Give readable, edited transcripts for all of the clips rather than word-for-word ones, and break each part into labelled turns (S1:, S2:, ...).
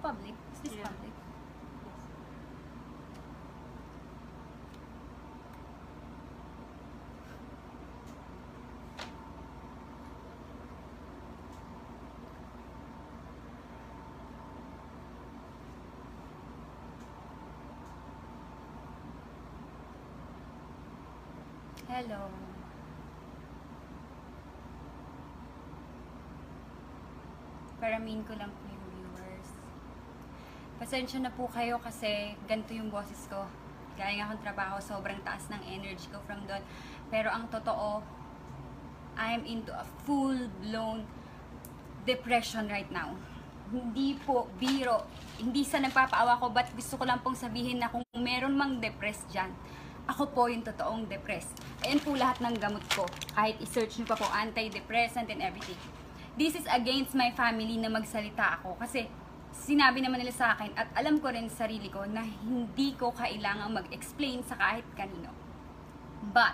S1: public? Is this
S2: Yeah.
S1: public? Hello. Paramin ko lang po yung viewers. Pasensya na po kayo kasi ganito yung boses ko. Galing akong trabaho, sobrang taas ng energy ko from doon. Pero ang totoo, I'm into a full-blown depression right now. Hindi po biro, hindi sa nagpapaawa ko, but gusto ko lang pong sabihin na kung meron mang depressed dyan, ako po yung totoong depressed. Ayan po lahat ng gamot ko. Kahit i-search nyo pa po, antidepressant and everything. This is against my family na magsalita ako. Kasi sinabi naman nila sa akin at alam ko rin sa sarili ko na hindi ko kailangang mag-explain sa kahit kanino. But,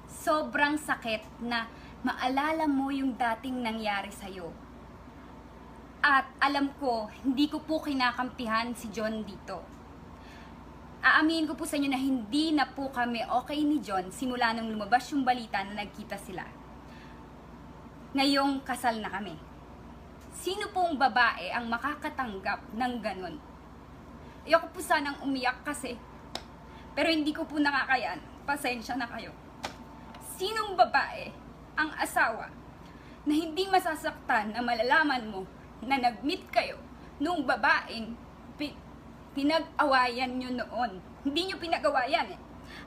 S1: sobrang sakit na maalala mo yung dating nangyari sa'yo. At alam ko, hindi ko po kinakampihan si John dito. Aaminin ko po sa inyo na hindi na po kami okay ni John simula nung lumabas yung balita na nagkita sila. Ngayong kasal na kami. Sino pong babae ang makakatanggap ng ganon? Ayoko po sanang umiyak kasi, pero hindi ko po nakakayan. Pasensya na kayo. Sinong babae ang asawa na hindi masasaktan na malalaman mo na nag-meet kayo nung babaeng pinag-awayan nyo noon? Hindi nyo pinag-awayan eh.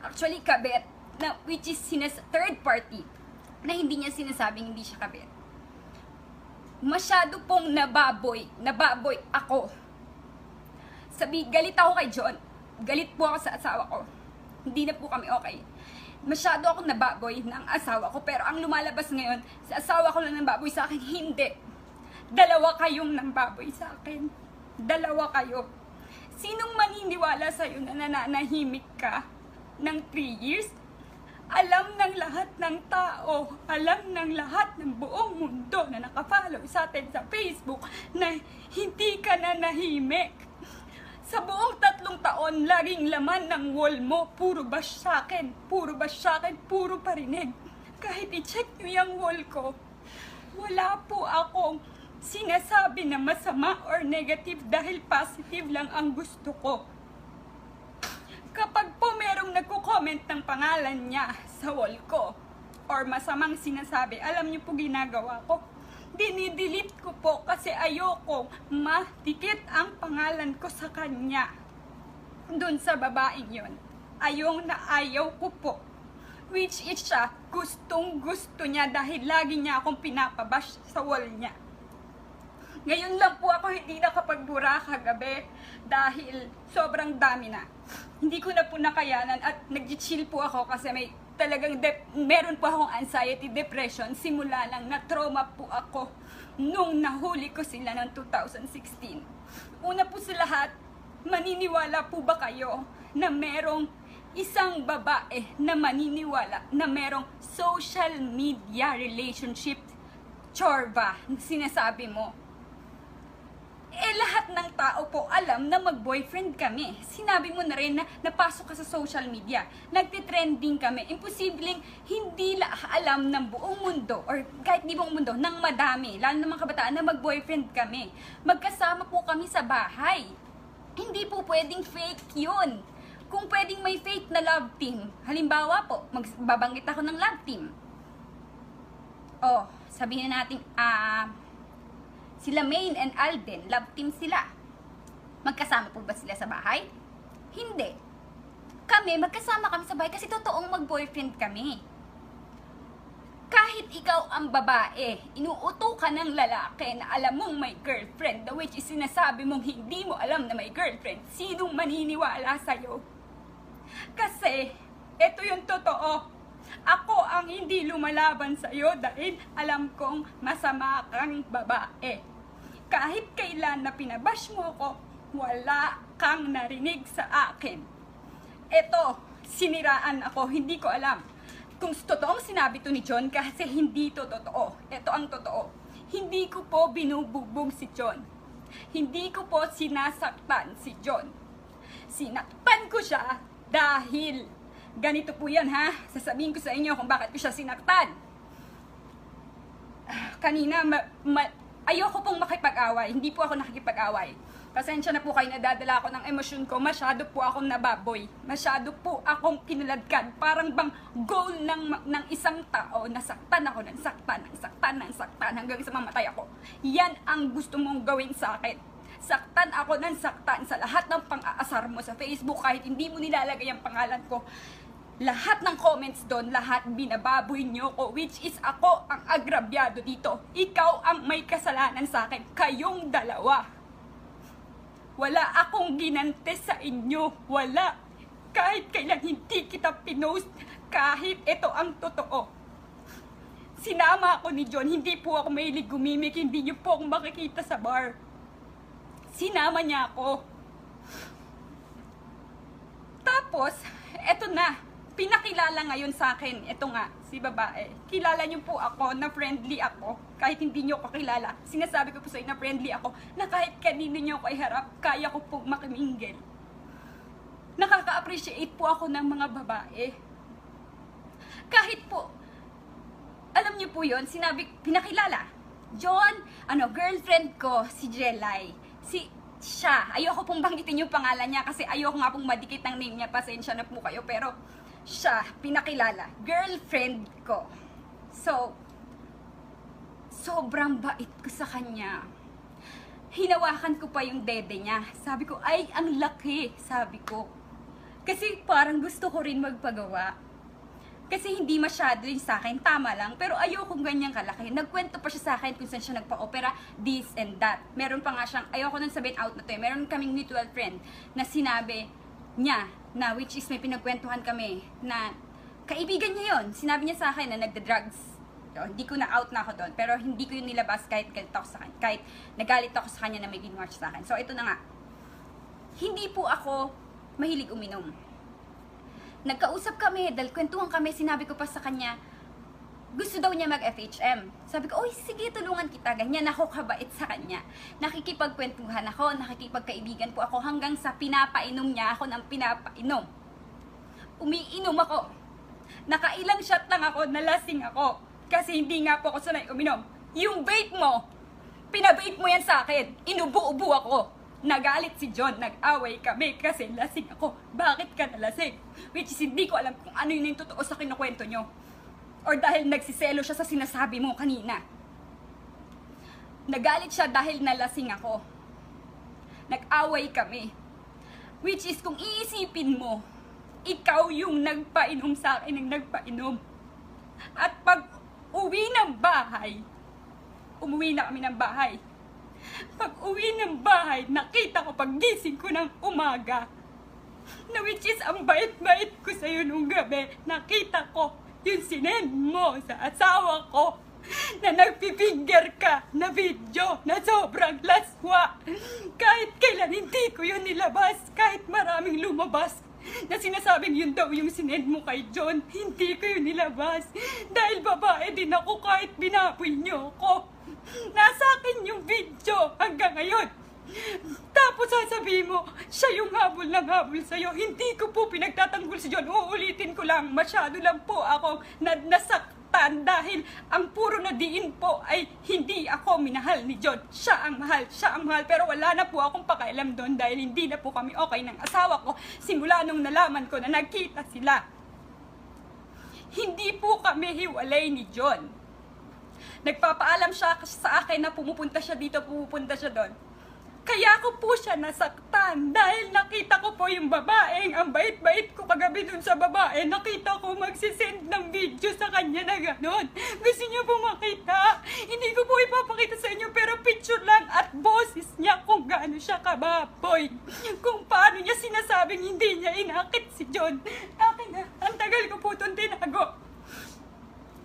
S1: Actually, kabet, na, which is third party, na hindi niya sinasabing hindi siya kabet. Masyado pong nababoy ako. Galit ako kay John. Galit po ako sa asawa ko. Hindi na po kami okay. Masyado akong nababoy ng asawa ko, pero ang lumalabas ngayon, sa asawa ko lang nambaboy sa akin, hindi. Dalawa kayong nambaboy sa akin. Dalawa kayo. Sinong maniniwala sa'yo na nananahimik ka ng 3 years? Alam ng lahat ng tao, alam ng lahat ng buong mundo na nakafollow sa atin sa Facebook na hindi ka nanahimik. Sa buong 3 taon, laging laman ng wall mo, puro bash sa akin, puro bash sa akin, puro parinig. Kahit i-check nyo yung wall ko, wala po akong sinasabi na masama or negative dahil positive lang ang gusto ko. Kapag po merong nagko-comment ng pangalan niya sa wall ko or masamang sinasabi, alam niyo po ginagawa ko. Dinidelete ko po kasi ayoko madikit ang pangalan ko sa kanya. Doon sa babaeng yon. Ayaw ko po. Which is siya, gustong gusto niya dahil lagi niya akong pinapabash sa wall niya. Ngayon lang po ako hindi nakapagbura kagabi dahil sobrang dami na. Hindi ko na po nakayanan at nag-chill po ako kasi may talagang meron po akong anxiety, depression. Simula lang na trauma po ako nung nahuli ko sila noong 2016. Una po sa lahat, maniniwala po ba kayo na merong isang babae na maniniwala na merong social media relationship chorba sinasabi mo? Eh, lahat ng tao po alam na mag-boyfriend kami. Sinabi mo na rin na napasok ka sa social media. Nagtitrending kami. Imposibleng hindi alam ng buong mundo or kahit di buong mundo, ng madami, lalo ng mga kabataan na mag-boyfriend kami. Magkasama po kami sa bahay. Hindi po pwedeng fake yun. Kung pwedeng may fake na love team, halimbawa po, magbabanggit ako ng love team. Oh, sabihin natin, sila Maine and Alden, love team sila. Magkasama po ba sila sa bahay? Hindi. Kami, magkasama kami sa bahay kasi totoong mag-boyfriend kami. Kahit ikaw ang babae, inuuto ka ng lalaki na alam mong may girlfriend, the which is sinasabi mong hindi mo alam na may girlfriend, sinong maniniwala sa'yo? Kasi, ito yung totoo. Ako ang hindi lumalaban sa'yo dahil alam kong masama kang babae. Kahit kailan na pinabash mo ako, wala kang narinig sa akin. Eto, siniraan ako, hindi ko alam kung totoong sinabi to ni John kasi hindi to totoo. Ito ang totoo. Hindi ko po binubugbog si John. Hindi ko po sinasaktan si John. Sinaktan ko siya dahil ganito po yan ha. Sasabihin ko sa inyo kung bakit ko siya sinaktan. Kanina, ayoko pong makipag-away. Hindi po ako nakikipag-away. Pasensya na po kayo, nadadala ako ng emosyon ko. Masyado po akong nababoy. Masyado po akong kinuladkad. Parang bang goal ng isang tao na saktan ako ng saktan hanggang sa mamatay ako. Yan ang gusto mong gawin sa akin. Saktan ako ng saktan sa lahat ng pang-aasar mo sa Facebook kahit hindi mo nilalagay ang pangalan ko. Lahat ng comments doon, lahat binababoy nyo ko, which is ako ang agrabyado dito. Ikaw ang may kasalanan sa akin. Kayong dalawa. Wala akong ginante sa inyo. Wala. Kahit kailan hindi kita pinost. Kahit ito ang totoo. Sinama ako ni John. Hindi po ako mahilig gumimik. Hindi niyo po ako makikita sa bar. Sinama niya ako. Tapos, eto na. Pinakilala ngayon sa akin, ito nga, si babae. Kilala niyo po ako na friendly ako, kahit hindi niyo ako kilala. Sinasabi ko po sa inyo na friendly ako, na kahit kanino niyo ako iharap, kaya ko po makimingle. Nakaka-appreciate po ako ng mga babae. Kahit po, alam niyo po yon, pinakilala. John, girlfriend ko, si Jelay. Siya, ayoko pong banggitin yung pangalan niya kasi ayoko nga pong madikit ng name niya, pasensya na po kayo, pero siya, pinakilala, girlfriend ko. So, sobrang bait ko sa kanya. Hinawakan ko pa yung dede niya. Sabi ko, ay, ang laki, sabi ko. Kasi parang gusto ko rin magpagawa. Kasi hindi masyado yung sa akin, tama lang, pero ayokong ganyang kalaki. Nagkwento pa siya sa akin kung saan siya nagpa-opera, this and that. Meron pa nga siyang, ayoko nang sabihin out na to eh, meron kaming mutual friend na sinabi niya, na which is may pinagkwentuhan kami, na kaibigan niya yon. Sinabi niya sa akin na nagda-drugs. So, hindi ko na-out na ako doon, pero hindi ko yun nilabas kahit galit ako sa kanya, kahit nagalit ako sa kanya na may ginawa siya sa akin. So, ito na nga. Hindi po ako mahilig uminom. Nagkausap kami, dahil kwentuhan kami, sinabi ko pa sa kanya, gusto daw niya mag-FHM. Sabi ko, oy, sige, tulungan kita. Ganyan ako kabait sa kanya. Nakikipagkwentuhan ako, nakikipagkaibigan po ako hanggang sa pinapainom niya ako ng pinapainom. Umiinom ako. Nakailang shot lang ako, nalasing ako. Kasi hindi nga po ako sanay uminom. Yung vape mo, pinabape mo yan sa akin. Inubo-ubo ako. Nagalit si John, nag-away kami kasi lasing ako. Bakit ka nalasing? Which is hindi ko alam kung ano yun yung totoo sa kinukwento nyo. Or dahil nagsiselo siya sa sinasabi mo kanina. Nagalit siya dahil nalasing ako. Nag-away kami. Which is kung iisipin mo, ikaw yung nagpainom sa akin ng nagpainom. At pag uwi ng bahay, umuwi na kami ng bahay. Pag uwi ng bahay, nakita ko paggising ko ng umaga. Na which is ang bait-bait ko sa'yo nung gabi. Nakita ko yung sinend mo sa asawa ko na nagpipinger ka na video na sobrang laswa. Kahit kailan hindi ko yun nilabas, kahit maraming lumabas na sinasabing yun daw yung sinend mo kay John, hindi ko yun nilabas. Dahil babae din ako kahit binaboy niyo ako. Nasa akin yung video hanggang ngayon. Tapos sasabihin mo, siya yung habol ng habol sa'yo. Hindi ko po pinagtatanggol si John. Uulitin ko lang, masyado lang po ako nasaktan dahil ang puro na diin po ay hindi ako minahal ni John. Siya ang mahal. Pero wala na po akong pakialam doon dahil hindi na po kami okay ng asawa ko simula nung nalaman ko na nagkita sila. Hindi po kami hiwalay ni John. Nagpapaalam siya sa akin na pumupunta siya dito, pumupunta siya doon. Kaya ko po siya nasaktan dahil nakita ko po yung babaeng, ang bait-bait ko kagabi dun sa babae, nakita ko magsisend ng video sa kanya na gano'n. Gusto niyo po makita? Hindi ko po ipapakita sa inyo pero picture lang at boses niya kung gaano siya kababoy. Kung paano niya sinasabing hindi niya inakit si John. Akin na, ang tagal ko po itong tinago.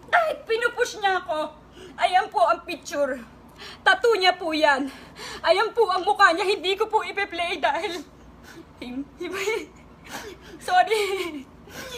S1: Kahit pinupush niya ako, ayan po ang picture. Tattoo niya po yan. Ayan po ang mukha niya. Hindi ko po ipe-play dahil... Sorry.